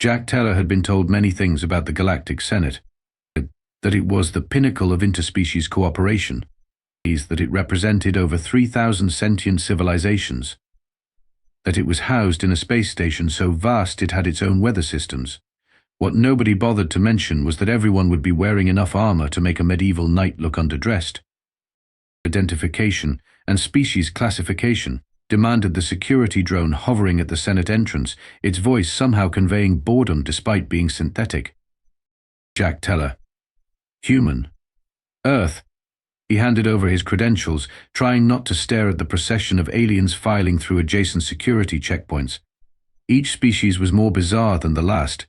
Jack Teller had been told many things about the Galactic Senate, that it was the pinnacle of interspecies cooperation, that it represented over 3,000 sentient civilizations, that it was housed in a space station so vast it had its own weather systems. What nobody bothered to mention was that everyone would be wearing enough armor to make a medieval knight look underdressed. Identification and species classification demanded the security drone hovering at the Senate entrance, its voice somehow conveying boredom despite being synthetic. Jack Teller. Human. Earth. He handed over his credentials, trying not to stare at the procession of aliens filing through adjacent security checkpoints. Each species was more bizarre than the last,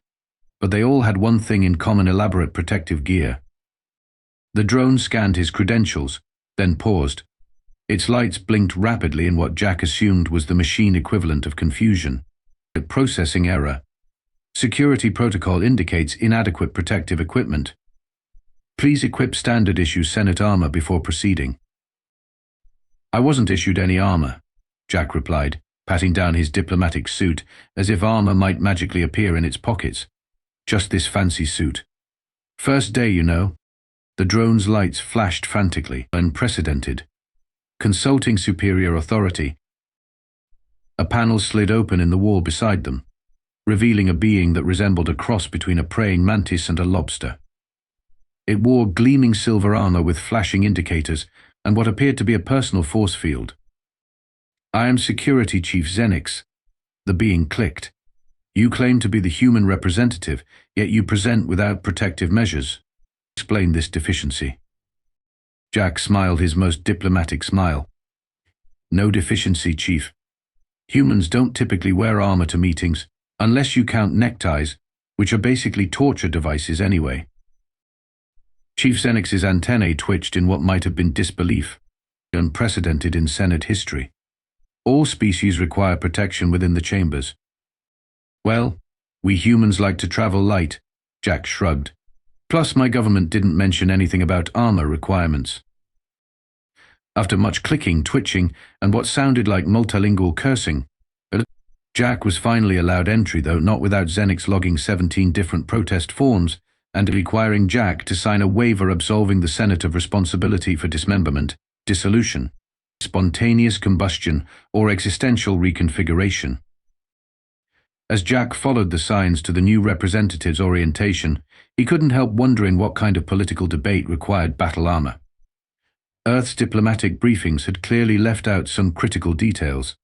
but they all had one thing in common: elaborate protective gear. The drone scanned his credentials, then paused. Its lights blinked rapidly in what Jack assumed was the machine equivalent of confusion. Processing error. Security protocol indicates inadequate protective equipment. Please equip standard issue Senate armor before proceeding. I wasn't issued any armor, Jack replied, patting down his diplomatic suit as if armor might magically appear in its pockets. Just this fancy suit. First day, you know. The drone's lights flashed frantically. Unprecedented. Consulting superior authority. A panel slid open in the wall beside them, revealing a being that resembled a cross between a praying mantis and a lobster. It wore gleaming silver armor with flashing indicators and what appeared to be a personal force field. I am Security Chief Zenix. The being clicked. You claim to be the human representative, yet you present without protective measures. Explain this deficiency. Jack smiled his most diplomatic smile. No deficiency, Chief. Humans don't typically wear armor to meetings, unless you count neckties, which are basically torture devices anyway. Chief Zenix's antennae twitched in what might have been disbelief, unprecedented in Senate history. All species require protection within the chambers. Well, we humans like to travel light, Jack shrugged. Plus, my government didn't mention anything about armor requirements. After much clicking, twitching, and what sounded like multilingual cursing, Jack was finally allowed entry, though not without Zenix logging 17 different protest forms and requiring Jack to sign a waiver absolving the Senate of responsibility for dismemberment, dissolution, spontaneous combustion, or existential reconfiguration. As Jack followed the signs to the new representative's orientation, he couldn't help wondering what kind of political debate required battle armor. Earth's diplomatic briefings had clearly left out some critical details.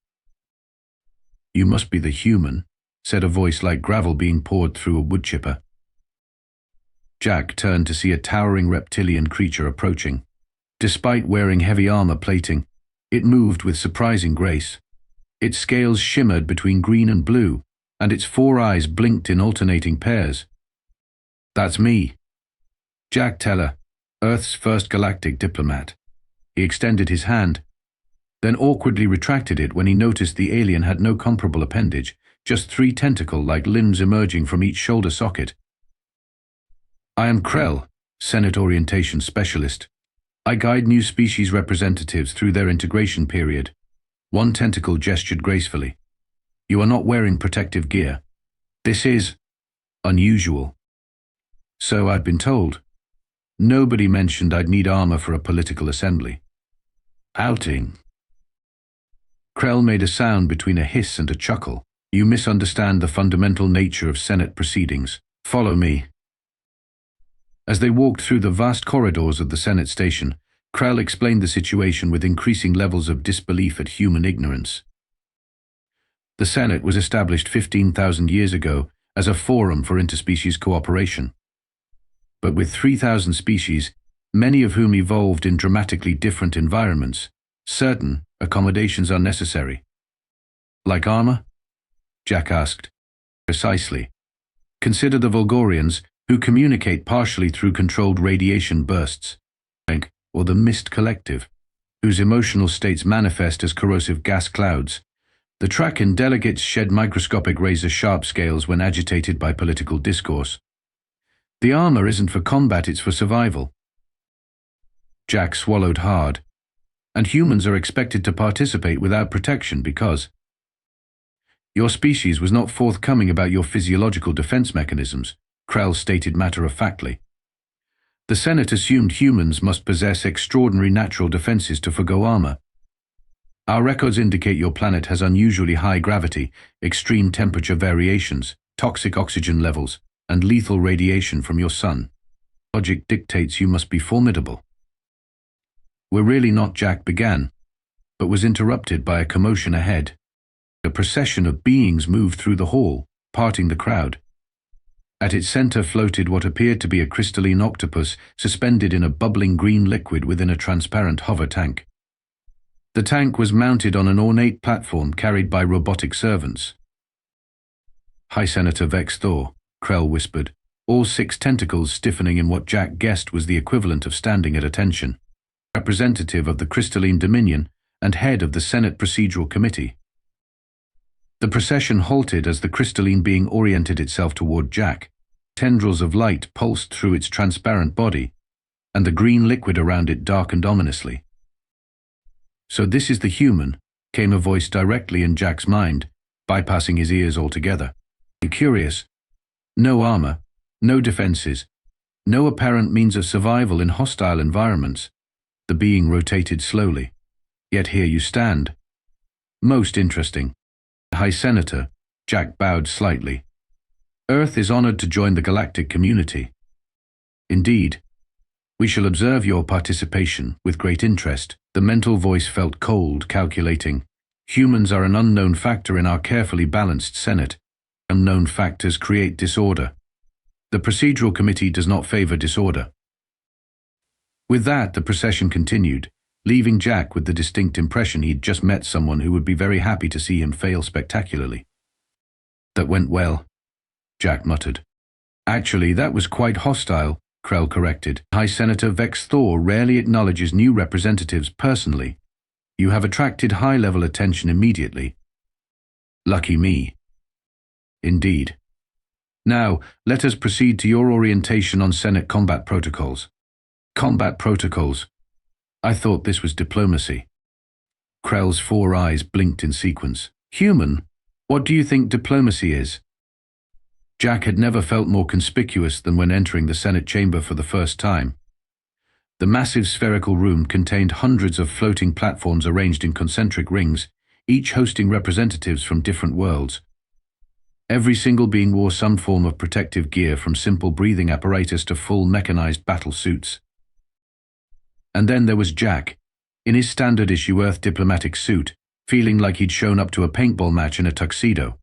You must be the human, said a voice like gravel being poured through a wood chipper. Jack turned to see a towering reptilian creature approaching. Despite wearing heavy armor plating, it moved with surprising grace. Its scales shimmered between green and blue, and its 4 eyes blinked in alternating pairs. That's me. Jack Teller, Earth's first galactic diplomat. He extended his hand, then awkwardly retracted it when he noticed the alien had no comparable appendage, just 3 tentacle-like limbs emerging from each shoulder socket. I am Krell, Senate Orientation Specialist. I guide new species representatives through their integration period. One tentacle gestured gracefully. You are not wearing protective gear. This is unusual. So I'd been told. Nobody mentioned I'd need armor for a political assembly. Outing. Krell made a sound between a hiss and a chuckle. You misunderstand the fundamental nature of Senate proceedings. Follow me. As they walked through the vast corridors of the Senate station, Krell explained the situation with increasing levels of disbelief at human ignorance. The Senate was established 15,000 years ago as a forum for interspecies cooperation. But with 3,000 species, many of whom evolved in dramatically different environments, certain accommodations are necessary. Like armor? Jack asked. Precisely. Consider the Vulgorians, who communicate partially through controlled radiation bursts, or the Mist Collective, whose emotional states manifest as corrosive gas clouds. The Trakan delegates shed microscopic razor-sharp scales when agitated by political discourse. The armor isn't for combat, it's for survival. Jack swallowed hard. And humans are expected to participate without protection because Your species was not forthcoming about your physiological defense mechanisms, Krell stated matter-of-factly. The Senate assumed humans must possess extraordinary natural defenses to forgo armor. Our records indicate your planet has unusually high gravity, extreme temperature variations, toxic oxygen levels, and lethal radiation from your sun. Logic dictates you must be formidable. We're really not, Jack began, but was interrupted by a commotion ahead. A procession of beings moved through the hall, parting the crowd. At its center floated what appeared to be a crystalline octopus suspended in a bubbling green liquid within a transparent hover tank. The tank was mounted on an ornate platform carried by robotic servants. "Hi, Senator Vex'thor," Krell whispered, all 6 tentacles stiffening in what Jack guessed was the equivalent of standing at attention. Representative of the Crystalline Dominion and head of the Senate Procedural Committee. The procession halted as the crystalline being oriented itself toward Jack. Tendrils of light pulsed through its transparent body, and the green liquid around it darkened ominously. "So this is the human," came a voice directly in Jack's mind, bypassing his ears altogether. Curious. No armor, no defenses, no apparent means of survival in hostile environments. The being rotated slowly. "Yet here you stand. Most interesting." "Hi, Senator," Jack bowed slightly. "Earth is honored to join the galactic community." "Indeed. We shall observe your participation with great interest." The mental voice felt cold, calculating. "Humans are an unknown factor in our carefully balanced Senate. Unknown factors create disorder. The Procedural Committee does not favor disorder." With that, the procession continued, leaving Jack with the distinct impression he'd just met someone who would be very happy to see him fail spectacularly. "That went well," Jack muttered. "Actually, that was quite hostile," Krell corrected. "High Senator Vex'thor rarely acknowledges new representatives personally. You have attracted high-level attention immediately." "Lucky me." "Indeed. Now, let us proceed to your orientation on Senate combat protocols." "Combat protocols? I thought this was diplomacy." Krell's 4 eyes blinked in sequence. "Human, what do you think diplomacy is?" Jack had never felt more conspicuous than when entering the Senate chamber for the first time. The massive spherical room contained hundreds of floating platforms arranged in concentric rings, each hosting representatives from different worlds. Every single being wore some form of protective gear, from simple breathing apparatus to full mechanized battle suits. And then there was Jack, in his standard-issue Earth diplomatic suit, feeling like he'd shown up to a paintball match in a tuxedo.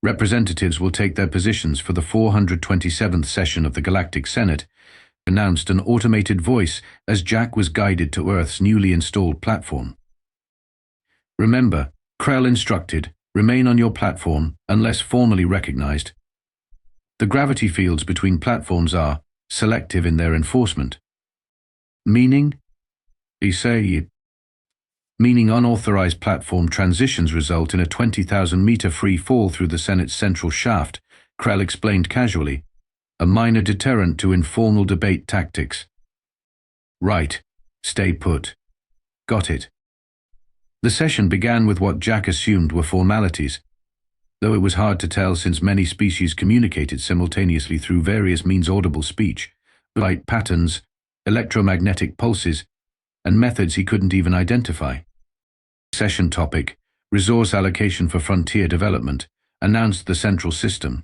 "Representatives will take their positions for the 427th session of the Galactic Senate," announced an automated voice as Jack was guided to Earth's newly installed platform. "Remember," Krell instructed, "remain on your platform unless formally recognized. The gravity fields between platforms are selective in their enforcement." "Meaning?" "Meaning unauthorized platform transitions result in a 20,000-meter free fall through the Senate's central shaft," Krell explained casually, "a minor deterrent to informal debate tactics." "Right. Stay put." "Got it." The session began with what Jack assumed were formalities, though it was hard to tell since many species communicated simultaneously through various means audible speech, light patterns, electromagnetic pulses, and methods he couldn't even identify. Session topic: Resource allocation for frontier development, announced the central system.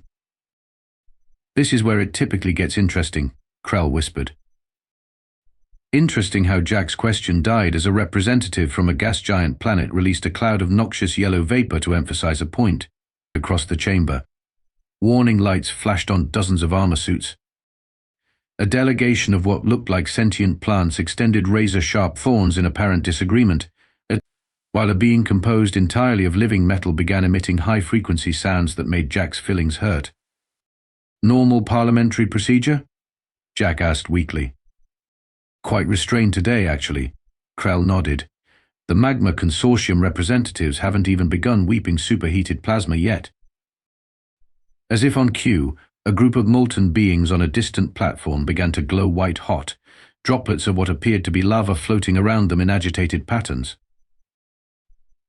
"This is where it typically gets interesting," Krell whispered. Interesting how Jack's question died as a representative from a gas giant planet released a cloud of noxious yellow vapor to emphasize a point. Across the chamber, warning lights flashed on dozens of armor suits. A delegation of what looked like sentient plants extended razor-sharp thorns in apparent disagreement, while a being composed entirely of living metal began emitting high-frequency sounds that made Jack's feelings hurt. "Normal parliamentary procedure?" Jack asked weakly. "Quite restrained today, actually," Krell nodded. "The Magma Consortium representatives haven't even begun weeping superheated plasma yet." As if on cue, a group of molten beings on a distant platform began to glow white-hot, droplets of what appeared to be lava floating around them in agitated patterns.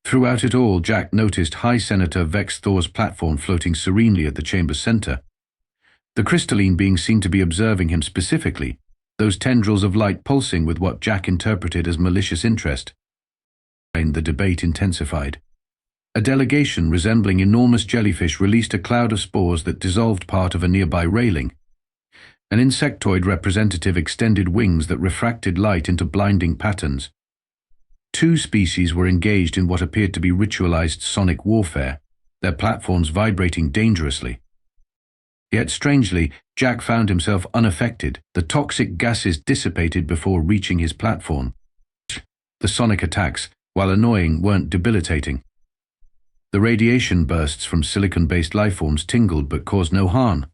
Throughout it all, Jack noticed High Senator Vex'thor's platform floating serenely at the chamber's center. The crystalline being seemed to be observing him specifically, those tendrils of light pulsing with what Jack interpreted as malicious interest. The debate intensified. A delegation resembling enormous jellyfish released a cloud of spores that dissolved part of a nearby railing. An insectoid representative extended wings that refracted light into blinding patterns. Two species were engaged in what appeared to be ritualized sonic warfare, their platforms vibrating dangerously. Yet strangely, Jack found himself unaffected. The toxic gases dissipated before reaching his platform. The sonic attacks, while annoying, weren't debilitating. The radiation bursts from silicon-based lifeforms tingled but caused no harm.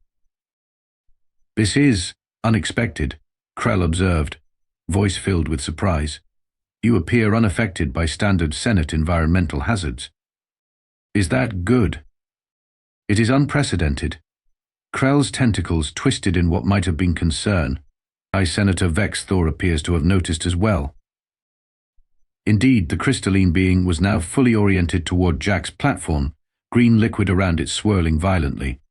"This is unexpected," Krell observed, voice filled with surprise. "You appear unaffected by standard Senate environmental hazards. Is that good?" "It is unprecedented." Krell's tentacles twisted in what might have been concern. Senator Vex'thor appears to have noticed as well. Indeed, the crystalline being was now fully oriented toward Jack's platform, green liquid around it swirling violently.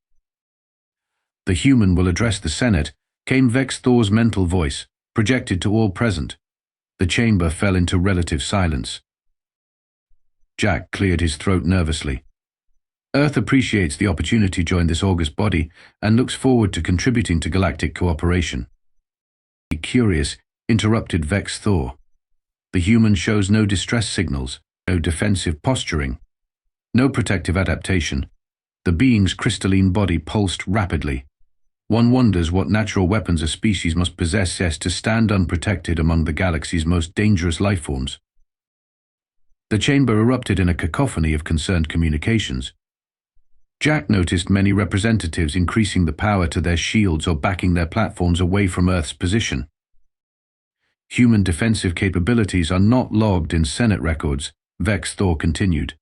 "The human will address the Senate," came Vex'thor's mental voice, projected to all present. The chamber fell into relative silence. Jack cleared his throat nervously. "Earth appreciates the opportunity to join this august body and looks forward to contributing to galactic cooperation." "Curious," interrupted Vex'thor. "The human shows no distress signals, no defensive posturing, no protective adaptation. The being's crystalline body pulsed rapidly. One wonders what natural weapons a species must possess to stand unprotected among the galaxy's most dangerous lifeforms." The chamber erupted in a cacophony of concerned communications. Jack noticed many representatives increasing the power to their shields or backing their platforms away from Earth's position. "Human defensive capabilities are not logged in Senate records," Vex'thor continued.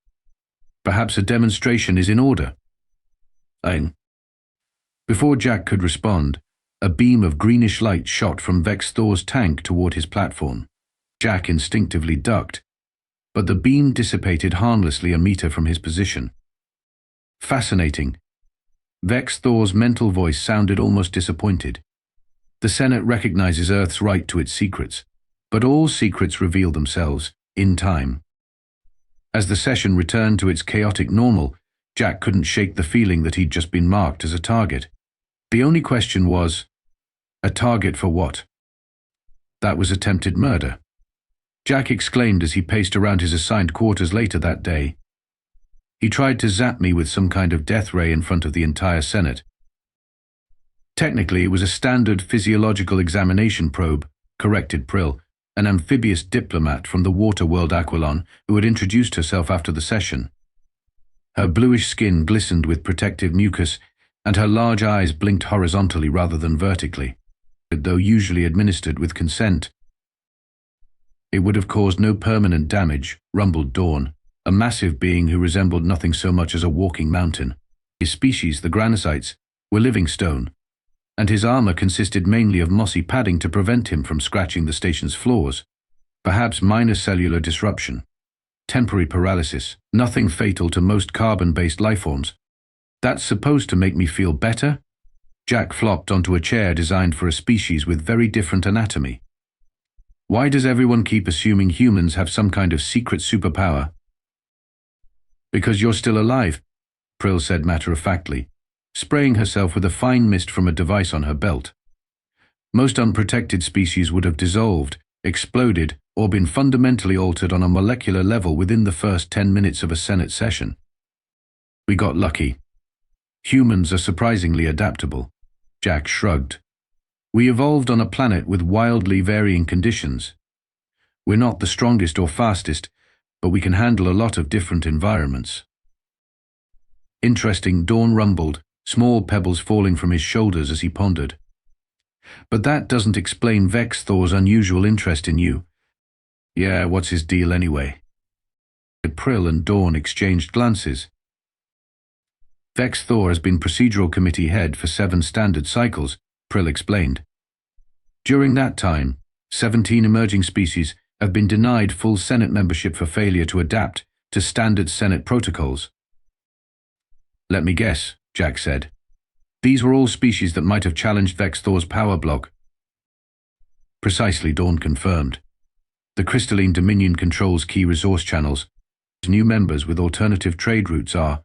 "Perhaps a demonstration is in order." Before Jack could respond, a beam of greenish light shot from Vex'thor's tank toward his platform. Jack instinctively ducked, but the beam dissipated harmlessly a meter from his position. "Fascinating." Vex'thor's mental voice sounded almost disappointed. "The Senate recognizes Earth's right to its secrets, but all secrets reveal themselves in time." As the session returned to its chaotic normal, Jack couldn't shake the feeling that he'd just been marked as a target. The only question was, a target for what? That was attempted murder. Jack exclaimed as he paced around his assigned quarters later that day. "He tried to zap me with some kind of death ray in front of the entire Senate." "Technically, it was a standard physiological examination probe," corrected Prill, an amphibious diplomat from the water world Aquilon who had introduced herself after the session. Her bluish skin glistened with protective mucus, and her large eyes blinked horizontally rather than vertically, though usually administered with consent. "It would have caused no permanent damage," rumbled Dawn, a massive being who resembled nothing so much as a walking mountain. His species, the Granosites, were living stone, and his armor consisted mainly of mossy padding to prevent him from scratching the station's floors. Perhaps minor cellular disruption, temporary paralysis, nothing fatal to most carbon-based lifeforms. "That's supposed to make me feel better?" Jack flopped onto a chair designed for a species with very different anatomy. "Why does everyone keep assuming humans have some kind of secret superpower?" "Because you're still alive," Prill said matter-of-factly, spraying herself with a fine mist from a device on her belt. "Most unprotected species would have dissolved, exploded, or been fundamentally altered on a molecular level within the first 10 minutes of a Senate session. We got lucky. Humans are surprisingly adaptable." Jack shrugged. "We evolved on a planet with wildly varying conditions. We're not the strongest or fastest, but we can handle a lot of different environments." "Interesting," Dawn rumbled, small pebbles falling from his shoulders as he pondered. "But that doesn't explain Vex'thor's unusual interest in you." "Yeah, what's his deal anyway?" Prill and Dawn exchanged glances. "Vex'thor has been procedural committee head for 7 standard cycles," Prill explained. "During that time, 17 emerging species have been denied full Senate membership for failure to adapt to standard Senate protocols. Let me guess, Jack said. These were all species that might have challenged Vex'thor's power block. Precisely, Dawn confirmed. The crystalline Dominion controls key resource channels. New members with alternative trade routes are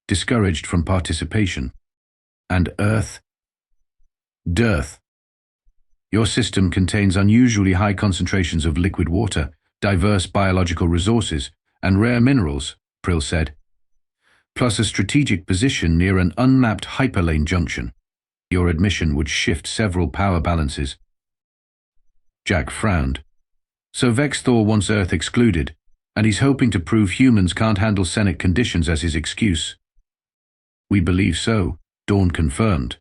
discouraged from participation. And Earth? Dearth. Your system contains unusually high concentrations of liquid water, diverse biological resources, and rare minerals, Prill said, plus a strategic position near an unmapped hyperlane junction. Your admission would shift several power balances. Jack frowned. So Vex'thor wants Earth excluded, and he's hoping to prove humans can't handle Senate conditions as his excuse. We believe so, Dawn confirmed.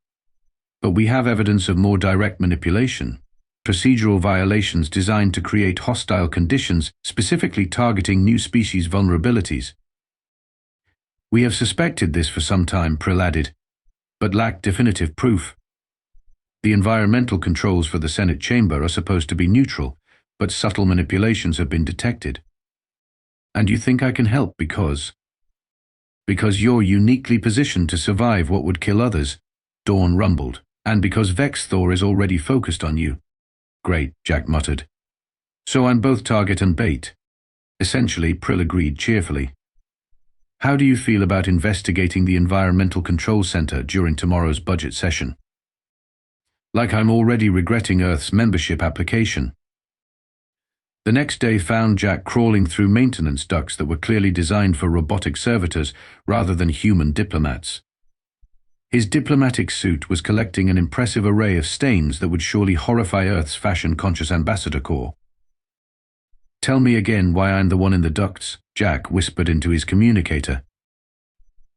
But we have evidence of more direct manipulation, procedural violations designed to create hostile conditions specifically targeting new species vulnerabilities. We have suspected this for some time, Prill added, but lacked definitive proof. The environmental controls for the Senate chamber are supposed to be neutral, but subtle manipulations have been detected. And you think I can help because you're uniquely positioned to survive what would kill others, Dawn rumbled, and because Vex'thor is already focused on you. Great, Jack muttered. So I'm both target and bait. Essentially, Prill agreed cheerfully. How do you feel about investigating the Environmental Control Center during tomorrow's budget session? Like I'm already regretting Earth's membership application. The next day found Jack crawling through maintenance ducts that were clearly designed for robotic servitors rather than human diplomats. His diplomatic suit was collecting an impressive array of stains that would surely horrify Earth's fashion-conscious ambassador corps. Tell me again why I'm the one in the ducts, Jack whispered into his communicator.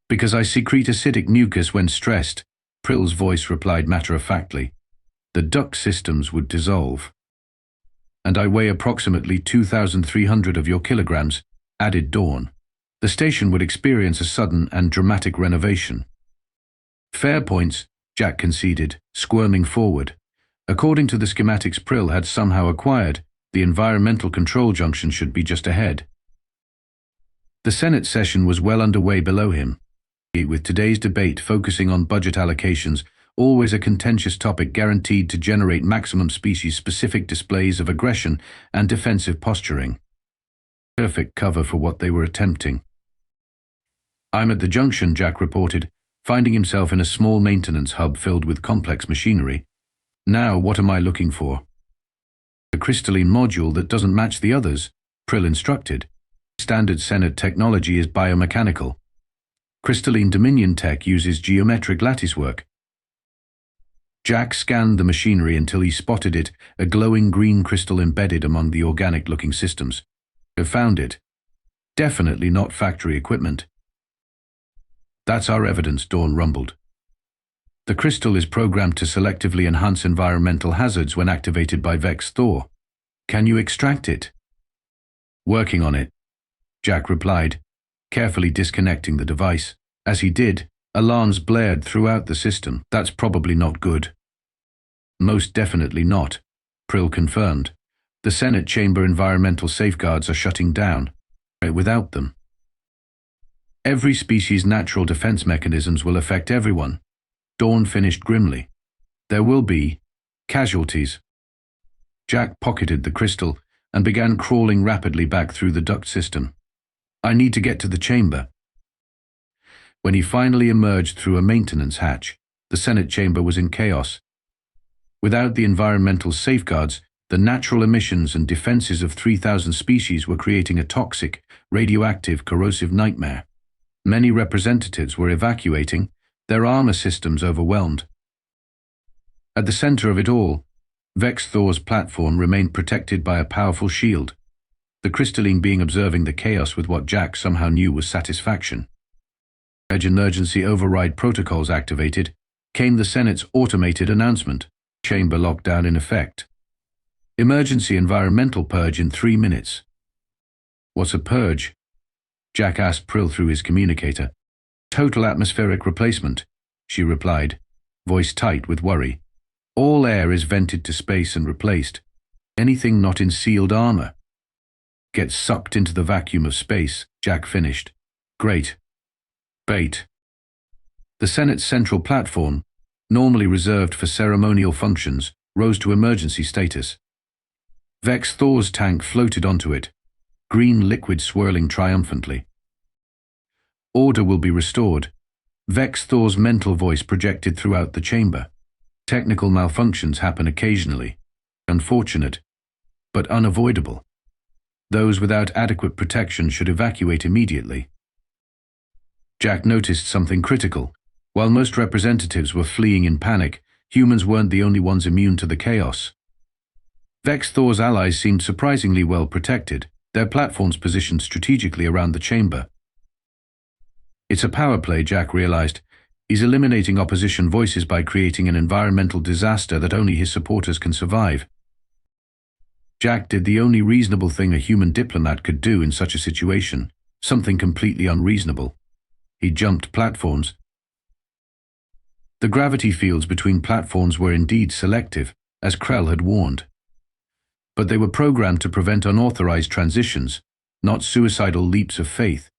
Because I secrete acidic mucus when stressed, Prill's voice replied matter-of-factly. The duct systems would dissolve. And I weigh approximately 2,300 of your kilograms, added Dawn. The station would experience a sudden and dramatic renovation. Fair points, Jack conceded, squirming forward. According to the schematics Prill had somehow acquired, the environmental control junction should be just ahead. The Senate session was well underway below him, with today's debate focusing on budget allocations, always a contentious topic guaranteed to generate maximum species-specific displays of aggression and defensive posturing. Perfect cover for what they were attempting. I'm at the junction, Jack reported, finding himself in a small maintenance hub filled with complex machinery. Now, what am I looking for? A crystalline module that doesn't match the others, Prill instructed. Standard Senate technology is biomechanical. Crystalline Dominion tech uses geometric latticework. Jack scanned the machinery until he spotted it, a glowing green crystal embedded among the organic-looking systems. He found it. Definitely not factory equipment. That's our evidence, Dawn rumbled. The crystal is programmed to selectively enhance environmental hazards when activated by Vex'thor. Can you extract it? Working on it, Jack replied, carefully disconnecting the device. As he did, alarms blared throughout the system. That's probably not good. Most definitely not, Prill confirmed. The Senate chamber environmental safeguards are shutting down. Without them, every species' natural defense mechanisms will affect everyone. Dawn finished grimly. There will be casualties. Jack pocketed the crystal and began crawling rapidly back through the duct system. I need to get to the chamber. When he finally emerged through a maintenance hatch, the Senate chamber was in chaos. Without the environmental safeguards, the natural emissions and defenses of 3,000 species were creating a toxic, radioactive, corrosive nightmare. Many representatives were evacuating, their armor systems overwhelmed. At the center of it all, Vex'thor's platform remained protected by a powerful shield, the crystalline being observing the chaos with what Jack somehow knew was satisfaction. As emergency override protocols activated, came the Senate's automated announcement. Chamber lockdown in effect. Emergency environmental purge in 3 minutes. What's a purge? Jack asked Prill through his communicator. Total atmospheric replacement, she replied, voice tight with worry. All air is vented to space and replaced. Anything not in sealed armor. Get sucked into the vacuum of space, Jack finished. Great. Bait. The Senate's central platform, normally reserved for ceremonial functions, rose to emergency status. Vex'thor's tank floated onto it, green liquid swirling triumphantly. Order will be restored. Vex'thor's mental voice projected throughout the chamber. Technical malfunctions happen occasionally. Unfortunate, but unavoidable. Those without adequate protection should evacuate immediately. Jack noticed something critical. While most representatives were fleeing in panic, humans weren't the only ones immune to the chaos. Vex'thor's allies seemed surprisingly well protected, their platforms positioned strategically around the chamber. It's a power play, Jack realized. He's eliminating opposition voices by creating an environmental disaster that only his supporters can survive. Jack did the only reasonable thing a human diplomat could do in such a situation, something completely unreasonable. He jumped platforms. The gravity fields between platforms were indeed selective, as Krell had warned. But they were programmed to prevent unauthorized transitions, not suicidal leaps of faith.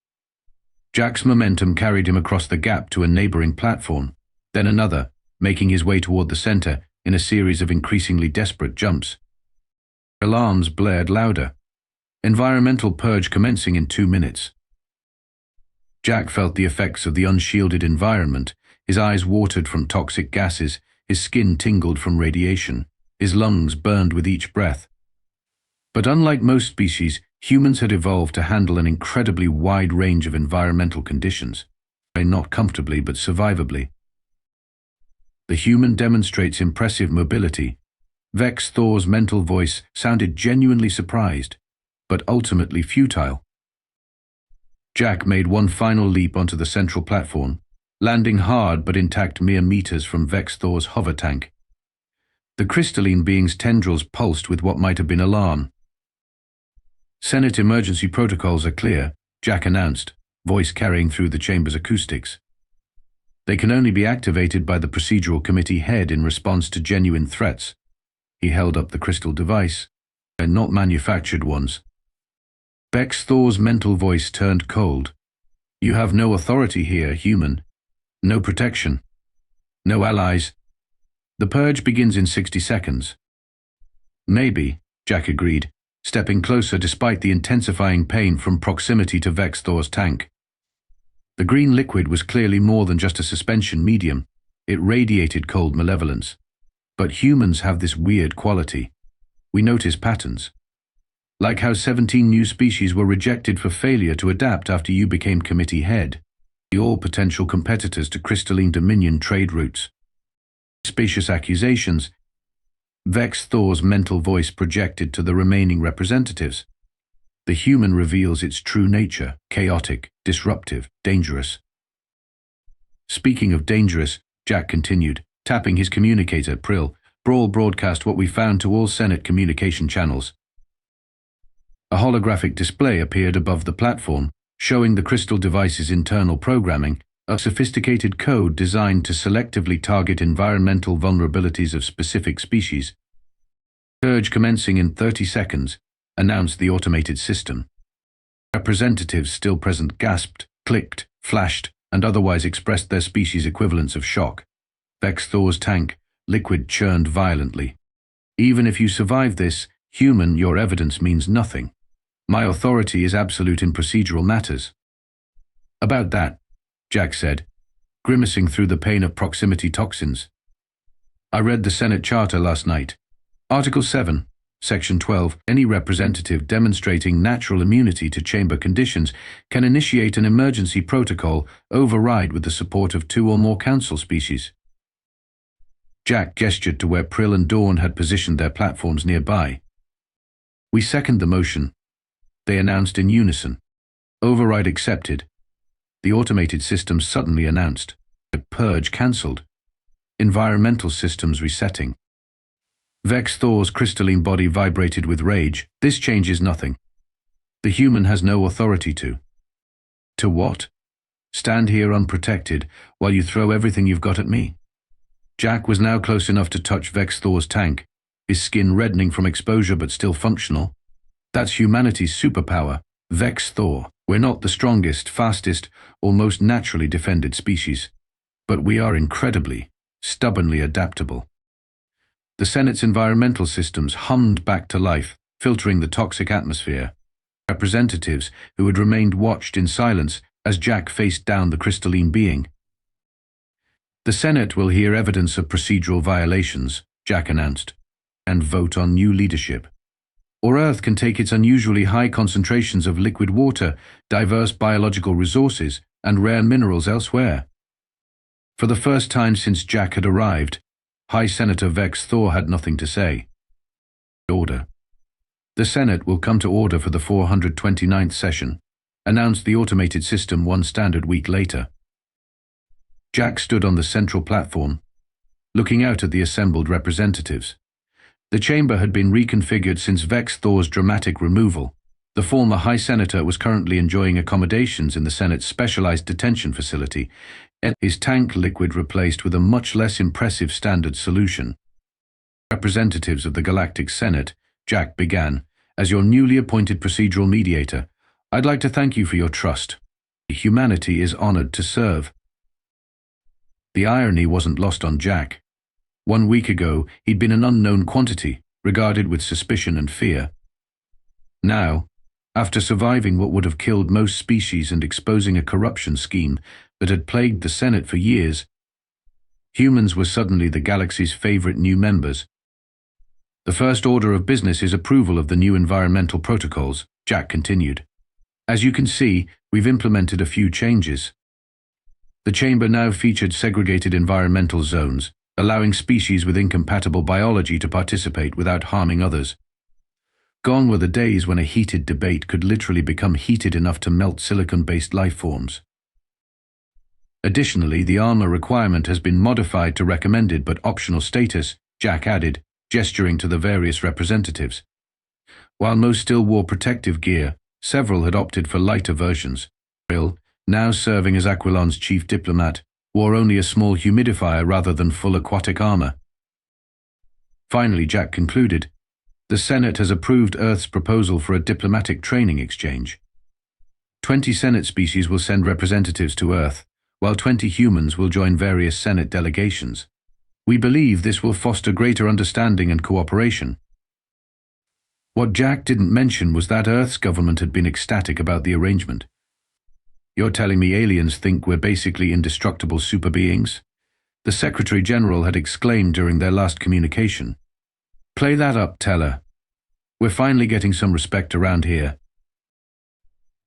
Jack's momentum carried him across the gap to a neighboring platform, then another, making his way toward the center in a series of increasingly desperate jumps. Alarms blared louder. Environmental purge commencing in 2 minutes. Jack felt the effects of the unshielded environment. His eyes watered from toxic gases, his skin tingled from radiation, his lungs burned with each breath. But unlike most species, humans had evolved to handle an incredibly wide range of environmental conditions, not comfortably but survivably. The human demonstrates impressive mobility. Vex'thor's mental voice sounded genuinely surprised, but ultimately futile. Jack made one final leap onto the central platform, landing hard but intact mere meters from Vex'thor's hover tank. The crystalline being's tendrils pulsed with what might have been alarm. Senate emergency protocols are clear, Jack announced, voice carrying through the chamber's acoustics. They can only be activated by the procedural committee head in response to genuine threats. He held up the crystal device, and not manufactured ones. Vex'thor's mental voice turned cold. You have no authority here, human. No protection. No allies. The purge begins in 60 seconds. Maybe, Jack agreed, stepping closer despite the intensifying pain from proximity to Vex'thor's tank. The green liquid was clearly more than just a suspension medium. It radiated cold malevolence. But humans have this weird quality. We notice patterns. Like how 17 new species were rejected for failure to adapt after you became committee head. All potential competitors to crystalline dominion trade routes. Specious accusations. Vex'thor's mental voice projected to the remaining representatives. The human reveals its true nature, chaotic, disruptive, dangerous. Speaking of dangerous, Jack continued, tapping his communicator, Prill. Brawl broadcast what we found to all Senate communication channels. A holographic display appeared above the platform, showing the crystal device's internal programming, a sophisticated code designed to selectively target environmental vulnerabilities of specific species. Purge commencing in 30 seconds, announced the automated system. Representatives still present gasped, clicked, flashed, and otherwise expressed their species equivalents of shock. Vex'thor's tank, liquid churned violently. Even if you survive this, human, your evidence means nothing. My authority is absolute in procedural matters. About that, Jack said, grimacing through the pain of proximity toxins. I read the Senate Charter last night. Article 7, Section 12, any representative demonstrating natural immunity to chamber conditions can initiate an emergency protocol override with the support of 2 or more council species. Jack gestured to where Prill and Dawn had positioned their platforms nearby. We second the motion, they announced in unison. Override accepted. The automated system suddenly announced. The purge cancelled. Environmental systems resetting. Vex'thor's crystalline body vibrated with rage. This changes nothing. The human has no authority to. To what? Stand here unprotected while you throw everything you've got at me. Jack was now close enough to touch Vex'thor's tank, his skin reddening from exposure but still functional. That's humanity's superpower, Vex'thor. We're not the strongest, fastest, or most naturally defended species, but we are incredibly, stubbornly adaptable. The Senate's environmental systems hummed back to life, filtering the toxic atmosphere. Representatives who had remained watched in silence as Jack faced down the crystalline being. The Senate will hear evidence of procedural violations, Jack announced, and vote on new leadership. Or Earth can take its unusually high concentrations of liquid water, diverse biological resources, and rare minerals elsewhere. For the first time since Jack had arrived, High Senator Vex'thor had nothing to say. Order. The Senate will come to order for the 429th session, announced the automated system one standard week later. Jack stood on the central platform, looking out at the assembled representatives. The chamber had been reconfigured since Vex'thor's dramatic removal. The former High Senator was currently enjoying accommodations in the Senate's specialized detention facility, and his tank liquid replaced with a much less impressive standard solution. Representatives of the Galactic Senate, Jack began, as your newly appointed procedural mediator, I'd like to thank you for your trust. Humanity is honored to serve. The irony wasn't lost on Jack. 1 week ago, he'd been an unknown quantity, regarded with suspicion and fear. Now, after surviving what would have killed most species and exposing a corruption scheme that had plagued the Senate for years, humans were suddenly the galaxy's favorite new members. The first order of business is approval of the new environmental protocols, Jack continued. As you can see, we've implemented a few changes. The chamber now featured segregated environmental zones, allowing species with incompatible biology to participate without harming others. Gone were the days when a heated debate could literally become heated enough to melt silicon-based life forms. Additionally, the armor requirement has been modified to recommended but optional status, Jack added, gesturing to the various representatives. While most still wore protective gear, several had opted for lighter versions. Krell, now serving as Aquilon's chief diplomat, wore only a small humidifier rather than full aquatic armor. Finally, Jack concluded, the Senate has approved Earth's proposal for a diplomatic training exchange. 20 Senate species will send representatives to Earth, while 20 humans will join various Senate delegations. We believe this will foster greater understanding and cooperation. What Jack didn't mention was that Earth's government had been ecstatic about the arrangement. You're telling me aliens think we're basically indestructible super beings? The Secretary General had exclaimed during their last communication. Play that up, Teller. We're finally getting some respect around here.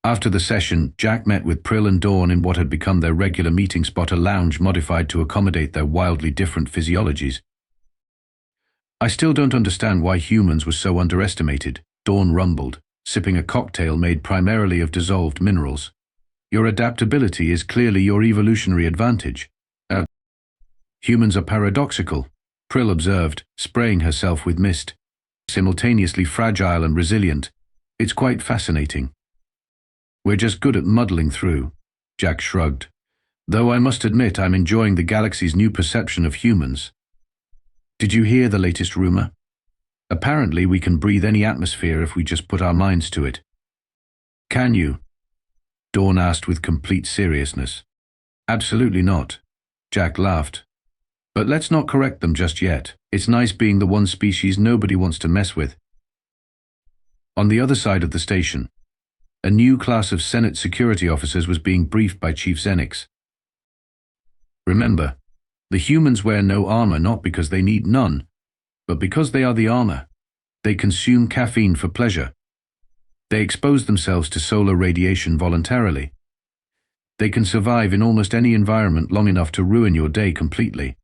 After the session, Jack met with Prill and Dawn in what had become their regular meeting spot, a lounge modified to accommodate their wildly different physiologies. I still don't understand why humans were so underestimated, Dawn rumbled, sipping a cocktail made primarily of dissolved minerals. Your adaptability is clearly your evolutionary advantage. Humans are paradoxical, Prill observed, spraying herself with mist. Simultaneously fragile and resilient. It's quite fascinating. We're just good at muddling through, Jack shrugged. Though I must admit I'm enjoying the galaxy's new perception of humans. Did you hear the latest rumor? Apparently we can breathe any atmosphere if we just put our minds to it. Can you? Dawn asked with complete seriousness. Absolutely not, Jack laughed. But let's not correct them just yet. It's nice being the one species nobody wants to mess with. On the other side of the station, a new class of Senate security officers was being briefed by Chief Xenix. Remember, the humans wear no armor not because they need none, but because they are the armor. They consume caffeine for pleasure. They expose themselves to solar radiation voluntarily. They can survive in almost any environment long enough to ruin your day completely.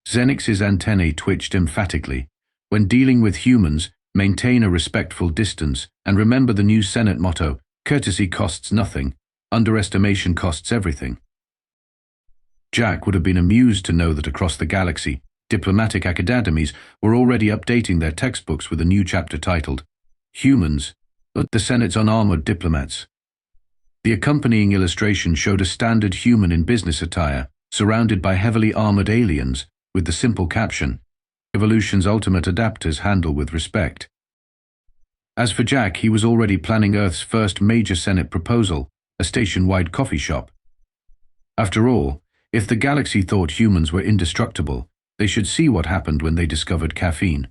Xenix's antennae twitched emphatically. When dealing with humans, maintain a respectful distance, and remember the new Senate motto, courtesy costs nothing, underestimation costs everything. Jack would have been amused to know that across the galaxy, diplomatic academies were already updating their textbooks with a new chapter titled, Humans, the Senate's Unarmored Diplomats. The accompanying illustration showed a standard human in business attire, surrounded by heavily armored aliens, with the simple caption, Evolution's ultimate adapters handle with respect. As for Jack, he was already planning Earth's first major Senate proposal, a station-wide coffee shop. After all, if the galaxy thought humans were indestructible, they should see what happened when they discovered caffeine.